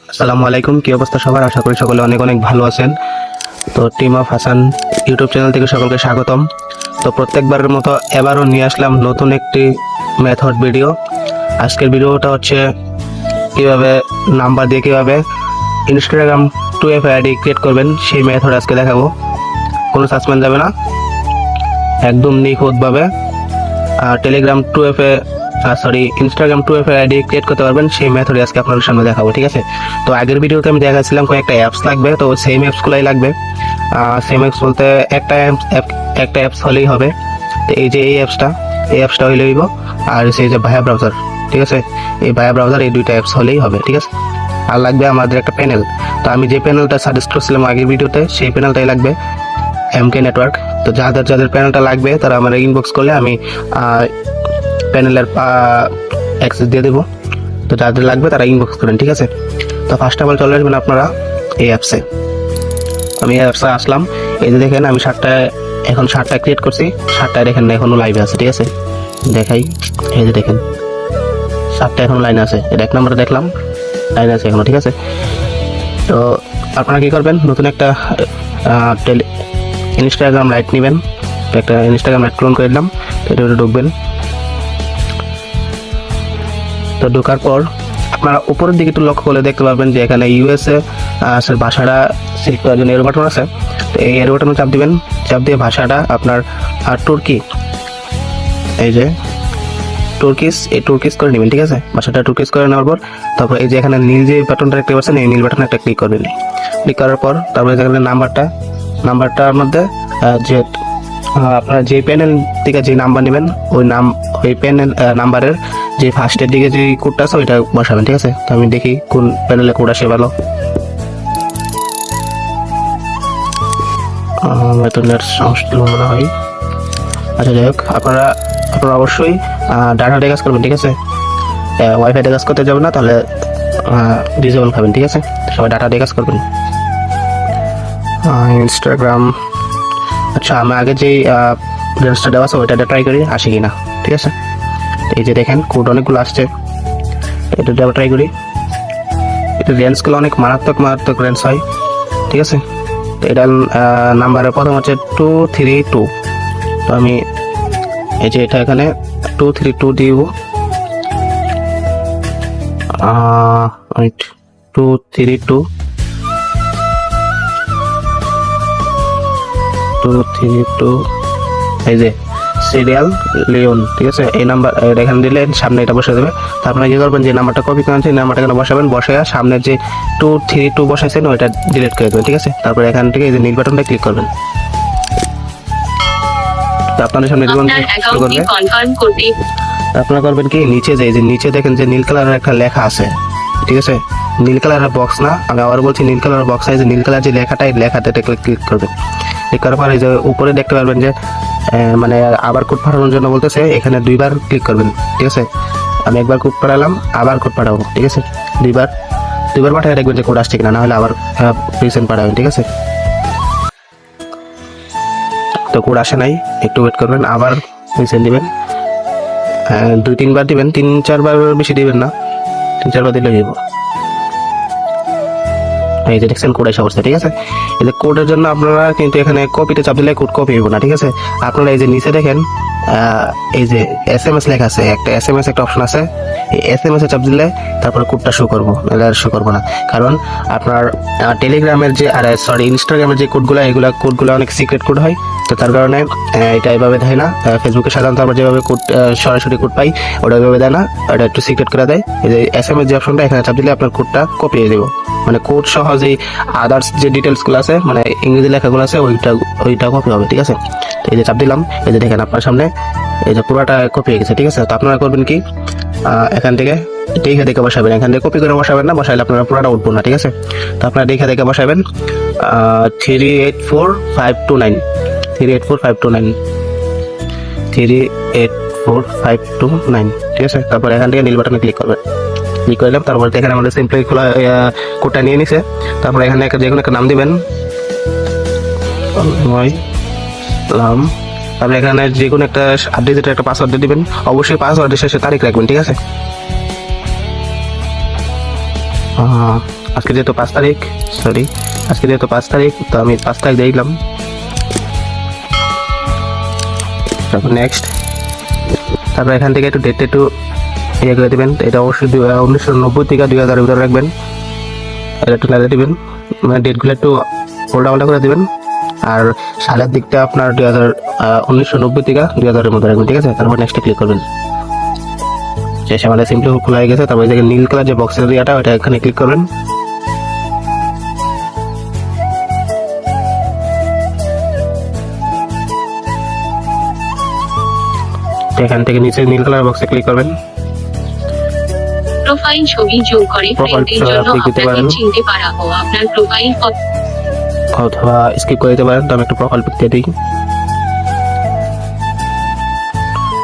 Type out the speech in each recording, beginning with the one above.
আসসালামু আলাইকুম, কি অবস্থা সবার? আশা করি সকলে অনেক অনেক ভালো আছেন। তো team of Hasan YouTube channel থেকে সকলকে স্বাগতম। তো প্রত্যেকবারের মতো এবারও নিয়ে আসলাম নতুন একটি মেথড ভিডিও। আজকের ভিডিওটা হচ্ছে কিভাবে নাম্বার দিয়ে কিভাবে ইনস্টাগ্রাম 2FA আইডি ক্রিয়েট করবেন, সেই মেথড আজকে দেখাবো। কোনো সাসপেন্স যাবে না, একদম নিখুঁতভাবে Telegram 2FA Instagram 2FA ID create করতে পারবেন, সেই মেথড আজকে আপনাদের সামনে দেখাবো। ঠিক আছে, তো আগের ভিডিওতে আমি দেখাচ্ছিলাম কয়েকটা অ্যাপস লাগবে, তো সেম অ্যাপসগুলাই লাগবে। সেম অ্যাপস বলতে একটা অ্যাপস হলেই হবে। তো এই যে এই অ্যাপসটা হইলেই হইব, আর সেই যে ভায়া ব্রাউজার, ঠিক আছে, এই ভায়া ব্রাউজার, এই দুইটা অ্যাপস হলেই হবে। ঠিক আছে, আর লাগবে আমাদের একটা প্যানেল। তো আমি যে প্যানেলটা সাজেস্ট করছিলাম আগের ভিডিওতে, সেই প্যানেলটাই লাগবে, MK নেটওয়ার্ক। তো যাদের প্যানেলটা লাগবে তারা আমার ইনবক্স করলে আমি প্যানেলের অ্যাক্সেস দিয়ে দেবো। তো যাদের লাগবে তারা ইনবক্স করেন। ঠিক আছে, তো ফার্স্ট অফ অল চলে আসবেন আপনারা এই অ্যাপসে। আমি এই অ্যাপসে আসলাম। এই যে দেখেন আমি এখন 7টা ক্রিয়েট করছি, 7টায় দেখেন এখনো লাইভে আছে। ঠিক আছে, দেখাই, এই যে দেখেন 7টা এখনো লাইনে আছে। এটা 1 নম্বরে দেখলাম লাইনে আছে এখনো। ঠিক আছে, তো আপনারা কি করবেন, নতুন একটা ইনস্টাগ্রাম লাইট নেবেন। একটা ইনস্টাগ্রাম লাইট ক্লোন করে দিলাম। এটা ঢুকবেন। তো ঢোকার পর আপনারা উপরের দিকে একটু লক্ষ্য করলে দেখতে পাবেন যে এখানে USA ভাষাটা সিলেক্ট করার জন্য এরো বাটন আছে। তো এই এরো বাটনে চাপ দিবেন। চাপ দিয়ে ভাষাটা আপনার তুর্কি, এই যে তুর্কিস করে নেবেন। ঠিক আছে, ভাষাটা তুর্কিস করে নেওয়ার পর তারপর এই যে এখানে নীল যে বাটনটা দেখতে পাচ্ছেন, এই নীল বাটনে একটা ক্লিক করবেন। ক্লিক করার পর তারপরে এখানে নাম্বারটার মধ্যে যে আপনারা যে প্যানেল থেকে যে নাম্বার নেবেন, ওই প্যানেল নাম্বারের যে ফার্স্টের দিকে যে কোডটা আছে ওইটা বসাবেন। ঠিক আছে, তো আমি দেখি কোন প্যানেলে কোড আসে ভালো। বেতনের সমস্যা মনে হয়। আচ্ছা, যাই হোক, আপনারা অবশ্যই ডাটাতে কাজ করবেন। ঠিক আছে, ওয়াইফাইতে কাজ করতে যাবেন না, তাহলে ডিজেবল খাবেন। ঠিক আছে, সবাই ডাটাতে কাজ করবেন। ইনস্টাগ্রাম, আচ্ছা আমি আগে যে রেঞ্জটা দেওয়া আছে ওইটা ট্রাই করি আসে কিনা। ঠিক আছে, এই যে দেখেন কোড অনেকগুলো আসছে, এটা দেওয়া ট্রাই করি। এটা রেঞ্জগুলো অনেক মারাত্মক রেঞ্জ হয়। ঠিক আছে, তো এটা নাম্বারের প্রথম হচ্ছে 232। তো আমি এই যে এটা এখানে 232 দিব। 232 এই যে সিরিয়াল লিওন। ঠিক আছে, এই নাম্বার এখানে দিলে সামনে এটা বসে দেবে। তারপরে কি করবেন, যে নাম্বারটা কপি করেন সেই নাম্বারটা এখানে বসাবেন, বসায় সামনে যে 232 বসাইছেন ওইটা ডিলিট করে দেবেন। ঠিক আছে, তারপরে এখান থেকে এই যে নীল বাটনটা ক্লিক করবেন। তো আপনাদের সামনে আপনারা করবেন কি, নিচে দেখেন যে নীল কালারের একটা লেখা আছে। ঠিক আছে, নীল কালারের বক্স না, আমি আবার বলছি নীল কালারের বক্স আছে, নীল কালার যে লেখাটা, এই লেখাটাতে ক্লিক করবেন। ক্লিক করার পর এই যে উপরে দেখতে পারবেন যে মানে আবার কোড পাঠানোর জন্য বলতেছে, এখানে 2বার ক্লিক করবেন। ঠিক আছে, আমি একবার কোড পাঠালাম, আবার কোড পাঠাবো। ঠিক আছে, দুইবার পাঠায় দেখবেন যে কোড আসছে কিনা, না হলে আবার রিসেন্ট পাঠাবেন। ঠিক আছে, তো কোড আসে নাই, একটু ওয়েট করবেন, আবার রিসেন্ট দিবেন। 2-3 বার দিবেন, 3-4 বার বেশি দিবেন না, 3-4 বার দিলে হইব। এই যে দেখছেন কোড এসে অবস্থা। ঠিক আছে, এই যে কোডের জন্য আপনারা কিন্তু এখানে কপিতে চাপ দিলে কোড কপি হইব না। ঠিক আছে, আপনারা এই যে নিচে দেখেন এই যে SMS লেখা আছে, একটা SMS একটা অপশন আছে, এই SMS এ চাপ দিলে তারপরে কোডটা শো করবো, নাহলে আর শো করবো না। কারণ আপনার টেলিগ্রামের যে ইনস্টাগ্রামের যে কোডগুলো অনেক সিক্রেট কোড হয়। তো তার কারণে এটা এভাবে দেয় না। ফেসবুকে সাধারণত আমরা যেভাবে কোড সরাসরি কোড পাই, ওটা এভাবে দেয় না, ওটা একটু সিক্রেট করে দেয়। এই যে SMS যে অপশনটা, এখানে চাপ দিলে আপনার কোডটা কপি হয়ে দেবো, মানে কোড সহ যে আদার্স যে ডিটেলসগুলো আছে, মানে ইংরেজি লেখাগুলো আছে, ওইটা কপি হবে। ঠিক আছে, তো এই যে চাপ দিলাম, এই যে দেখেন আপনার সামনে এই যে পুরোটা কপি হয়ে গেছে। ঠিক আছে, তো আপনারা করবেন কি, এখান থেকে দেখে বসাবেন। এখান থেকে কপি করে বসাবেন না, বসাইলে আপনারা পুরোটা উঠবো না। ঠিক আছে, তো আপনারা দেখে বসাবেন 384-529 384-529। ঠিক আছে, তারপর এখান থেকে নীল বাটনে ক্লিক করবেন। ক্লিক করলাম, তারপর এখানে আমাদের সিম্পলি খোলা কোডটা নিয়ে নিছে। তারপর এখানে যে কোনো একটা নাম দিবেন, তারপরে এখানে যে কোনো একটা 8 ডিজিটের একটা পাসওয়ার্ড দিয়ে দিবেন। অবশ্যই পাসওয়ার্ডের শেষে তারিখ রাখবেন। ঠিক আছে, আজকে যেহেতু 5 তারিখ, তো আমি 5 তারিখ দেখলাম। তারপর নেক্সট, তারপর এখান থেকে একটু ডেটটা একটু ইয়ে করে দেবেন। এটা অবশ্যই 1990 থেকে 2000 ভিতরে রাখবেন। এটা একটু লাগিয়ে দেবেন, মানে ডেটগুলো একটু উল্টাপাল্টা করে দেবেন। আর সালের দিকটা আপনার 1990 থেকে 2000-এর মধ্যে রাখবেন, ঠিক আছে। তারপর নেক্সটে ক্লিক করবেন। শেষে আমাদের সিম্পলি খোলা হয়ে গেছে। তারপর এই নীল কালার যে বক্সের এরিয়াটা, ওটা এখানে ক্লিক করবেন। এখান থেকে নিচে নীল কালার বক্সে ক্লিক করবেন। প্রোফাইল ছবি যোগ করে ফ্রেন্ডের জন্য আপনাকে চিনতে পারাবো আপনার প্রোফাইল অথবা স্কিপ করে দিতে পারেন। তো আমি একটা প্রোফাইল পিক দিয়ে দিই।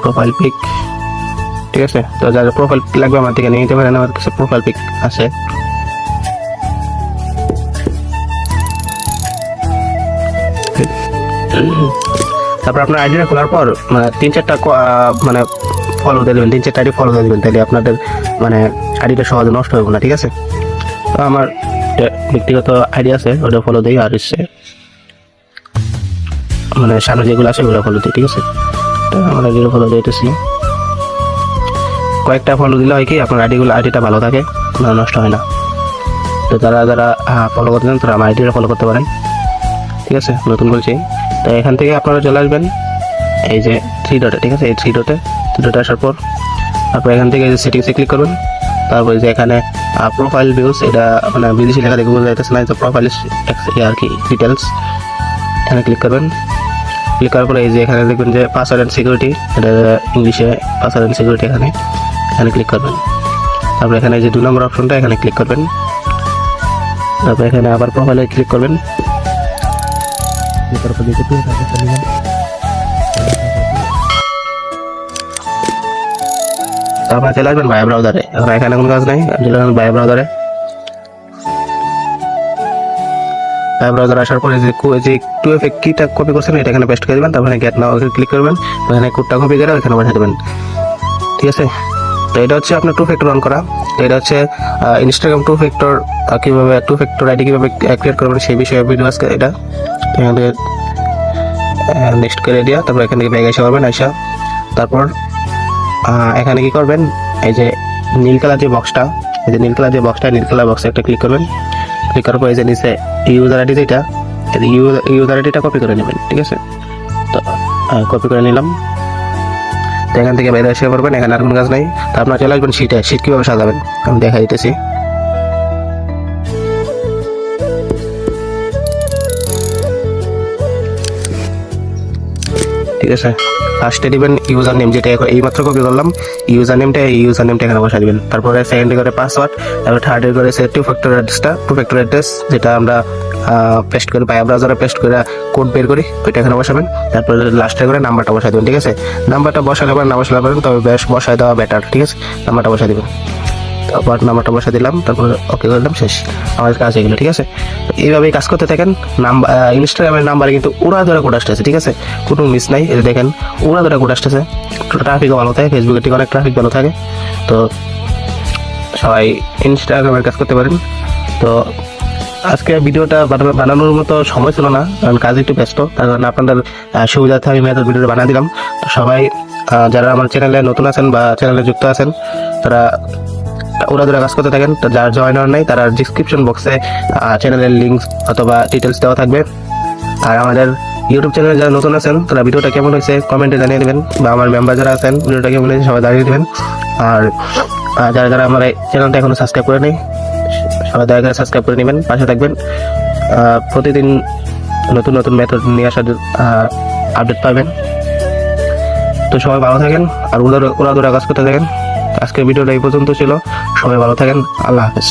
প্রোফাইল পিক, ঠিক আছে। তো যারা প্রোফাইল পিক লাগবে আমার থেকে নিয়ে নিতে পারেন, আমার কাছে প্রোফাইল পিক আছে। তারপর আপনার আইডিটা খোলার পর মানে 3-4টা মানে ফলো দিয়ে দেবেন, 3-4টা আইডি ফলো দিয়ে দেবেন, তাহলে আপনাদের মানে আইডিটা সহজে নষ্ট হবে না, ঠিক আছে। তো আমার ব্যক্তিগত আইডি আছে, ওটা ফলো দিই। আর মানে সামনে যেগুলো আছে ওগুলো ফলো দিই, ঠিক আছে। তো আমার আইডিটা ফলো দিতেছি। কয়েকটা ফলো দিলে হয় কি আপনার আইডিটা ভালো থাকে, নষ্ট হয় না। তো যারা ফলো করতে চান তারা আমার আইডিটা ফলো করতে পারেন, ঠিক আছে। নতুন বলছি। তো এখান থেকে আপনারা চলে আসবেন এই যে 3 ডটে, ঠিক আছে। এই 3 ডটে আসার পর তারপর এখান থেকে এই যে সেটিংসে ক্লিক করবেন। তারপর যে এখানে প্রোফাইল ভিউস, এটা মানে বিদেশি লেখা দেখে বোঝা যাইতেছে না, যে প্রোফাইল আর কি ডিটেলস, এখানে ক্লিক করবেন। ক্লিক করার পরে এই যে এখানে দেখবেন যে পাসওয়ার্ড অ্যান্ড সিকিউরিটি, এটা ইংলিশে পাসওয়ার্ড অ্যান্ড সিকিউরিটি, এখানে ক্লিক করবেন। তারপর এখানে যে 2 নম্বর অপশনটা, এখানে ক্লিক করবেন। তারপর এখানে আবার প্রোফাইলে ক্লিক করবেন। তারপর চলে আসবেন ভাইয়া ব্রাউজারে। এখন এখানে কোনো কাজ নেই, চলে আসবেন ভাইয়া ব্রাউজারে। ভাইয়া ব্রাউজার আসার পরে যে 2FA কিটা কপি করছেন এটা এখানে পেস্ট করে দেবেন। তারপরে গেট নাও ক্লিক করবেন, ওখানে কোডটা কপি করে এখানে পাঠিয়ে দেবেন, ঠিক আছে। তো এটা হচ্ছে আপনার 2 ফ্যাক্টর অন করা। তো এটা হচ্ছে ইনস্টাগ্রাম 2 ফ্যাক্টর কীভাবে 2 ফ্যাক্টর আইডি কীভাবে ক্রিয়েট করবেন সেই বিষয়ে ভিডিও আজকে। এটা এখান থেকে নেক্সট করে দিয়া তারপর এখান থেকে ব্যাগ এসে পারবেন। তারপর এখানে কি করবেন, এই যে নীল কালার যে বক্সটা, নীল কালার বক্সে একটা ক্লিক করবেন। ক্লিক করার পর এই যে নিচে ইউজার আইডি যেটা, ইউজার আইডিটা কপি করে নেবেন, ঠিক আছে। তো কপি করে নিলাম। তো এখান থেকে বাইরে এসে পড়বেন, এখানে আর কোনো কাজ নাই। তো আপনারা চলে আসবেন শীটে। শীট কীভাবে সাজাবেন আমি দেখা দিতেছি। ঠিক আছে, ফার্স্টে দিবেন ইউজার নেম, যেটা এইমাত্র কপি করলাম। ইউজার নেমটা এখানে বসা দিবেন। তারপরে সেকেন্ডে করে পাসওয়ার্ড, তারপরে থার্ডে করে 2 ফ্যাক্টর অ্যাড্রেস যেটা আমরা পেস্ট করে ভাইয়া ব্রাউজারে পেস্ট করে কোড বের করি, ওইটা এখানে বসাবেন। তারপরে লাস্টে করে নাম্বারটা বসাই দেবেন, ঠিক আছে। নাম্বারটা বসালে পারেন, না বসালে পারেন, তবে বেশ বসাই দেওয়া বেটার, ঠিক আছে। নাম্বারটা বসাই দেবেন। তারপর নাম্বারটা বসা দিলাম, তারপর ওকে করলাম, শেষ। আমাদের কাজ এগুলো, ঠিক আছে। এইভাবেই কাজ করতে থাকেন। ইনস্টাগ্রামের নাম্বারে কিন্তু ওরা ধরে কোড আসতেছে, ঠিক আছে, কোনো মিস নাই। এই দেখেন ওরা ধরে কোড আসতেছে, ট্রাফিকও ভালো থাকে, ফেসবুকের থেকে অনেক ট্রাফিক ভালো থাকে। তো সবাই ইনস্টাগ্রামের কাজ করতে পারেন। তো আজকে ভিডিওটা বানানোর মতো সময় ছিল না, কারণ কাজ একটু ব্যস্ত, তার কারণে আপনাদের সুবিধার্থে আমি মেথড ভিডিওটা বানিয়ে দিলাম। তো সবাই যারা আমার চ্যানেলে নতুন আছেন বা চ্যানেলে যুক্ত আছেন তারা ওরা কাজ করতে থাকেন। তো যারা জয়েন হওয়ার নাই তারা ডিসক্রিপশন বক্সে চ্যানেলের লিঙ্ক অথবা ডিটেলস দেওয়া থাকবে। আর আমাদের ইউটিউব চ্যানেলে যারা নতুন আছেন তারা ভিডিওটা কেমন হয়েছে কমেন্টে জানিয়ে দেবেন, বা আমার মেম্বার যারা আছেন ভিডিওটা কেমন হয়েছে সবাই জানিয়ে দেবেন। আর যারা আমার এই চ্যানেলটা এখনো সাবস্ক্রাইব করে নেই সবাই দয়া করে সাবস্ক্রাইব করে নেবেন, পাশে থাকবেন। প্রতিদিন নতুন মেথড নিয়ে আসার আপডেট পাবেন। তো সবাই ভালো থাকেন আর ওরা কাজ করতে থাকেন। আজকের ভিডিওটা এই পর্যন্ত ছিল। সবাই ভালো থাকেন। আল্লাহ হাফেজ।